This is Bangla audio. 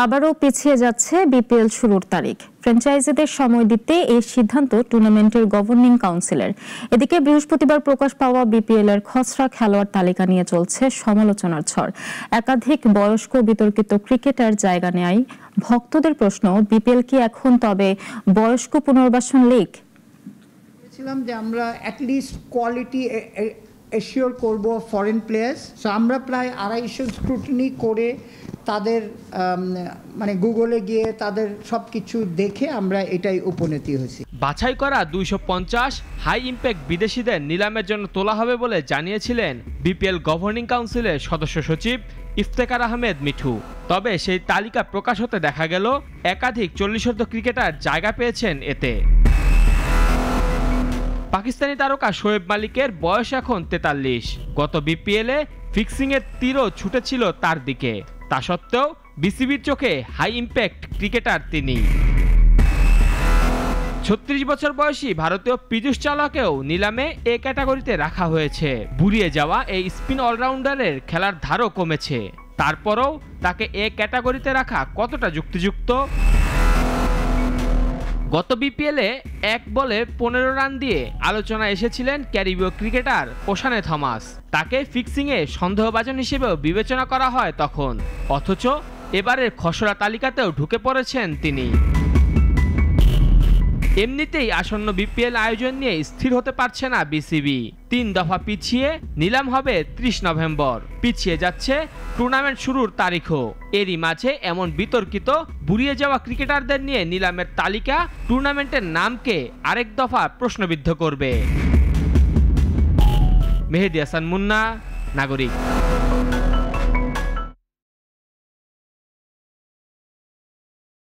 আবারও পিছিয়ে যাচ্ছে বিপিএল শুরুর তারিখ। ফ্র্যাঞ্চাইজিদের সময় দিতে এই সিদ্ধান্ত টুর্নামেন্টের গভর্নিং কাউন্সিলের। এদিকে বৃহস্পতিবার প্রকাশ পাওয়া বিপিএল এর খসড়া খেলোয়াড় তালিকা নিয়ে চলছে সমালোচনার ঝড়। একাধিক বয়স্ক বিতর্কিত ক্রিকেটার জায়গা নেয়। ভক্তদের প্রশ্ন, বিপিএল কি এখন তবে বয়স্ক পুনর্বাসন লিগ? বলেছিলাম যে আমরা অ্যাটলিস্ট কোয়ালিটি এশিওর করব ফরেন প্লেয়ার্স। সো আমরা প্রায় 250 স্ক্রুটিনি করে তাদের মানে গুগলে গিয়ে তাদের সব কিছু দেখে আমরা এটাই উপনীত হয়েছি। বাছাই করা 250 হাই ইম্প্যাক্ট বিদেশিদের নিলামের জন্য তোলা হবে বলে জানিয়েছিলেন বিপিএল গভর্নিং কাউন্সিলের সদস্য সচিব ইফতেখার আহমেদ মিঠু। তবে সেই তালিকা প্রকাশ হতে দেখা গেল একাধিক 40 ক্রিকেটার জায়গা পেয়েছেন এতে। পাকিস্তানি তারকা শোয়েব মালিকের বয়স এখন 43। গত বিপিএলে ফিক্সিংয়ের তীরও ছুটেছিল তার দিকে। তা সত্ত্বেও বিসিবির চোখে হাই ইম্প্যাক্ট ক্রিকেটার তিনি। 36 বছর বয়সী ভারতীয় পীযূষ চাওলাকেও নিলামে এ ক্যাটাগরিতে রাখা হয়েছে। বুড়িয়ে যাওয়া এই স্পিন অলরাউন্ডারের খেলার ধারও কমেছে। তারপরও তাকে এ ক্যাটাগরিতে রাখা কতটা যুক্তিযুক্ত? গত বিপিএলে 1 বলে 15 রান দিয়ে আলোচনায় এসেছিলেন ক্যারিবীয় ক্রিকেটার ওশানে থমাস। তাকে ফিক্সিংয়ে সন্দেহভাজন হিসেবেও বিবেচনা করা হয় তখন। অথচ এবারের খসড়া তালিকাতেও ঢুকে পড়েছেন তিনি। এমনিতেই আসন্ন বিপিএল আয়োজন নিয়ে স্থির হতে পারছে না বিসিবি। 3 দফা পিছিয়ে নিলাম হবে 30 নভেম্বর। পিছিয়ে যাচ্ছে টুর্নামেন্ট শুরুর তারিখও। এরই মাঝে এমন বিতর্কিত বুড়িয়ে যাওয়া ক্রিকেটারদের নিয়ে নিলামের তালিকা টুর্নামেন্টের নামকে আরেক দফা প্রশ্নবিদ্ধ করবে। মেহেদী হাসান মুন্না, নাগরিক।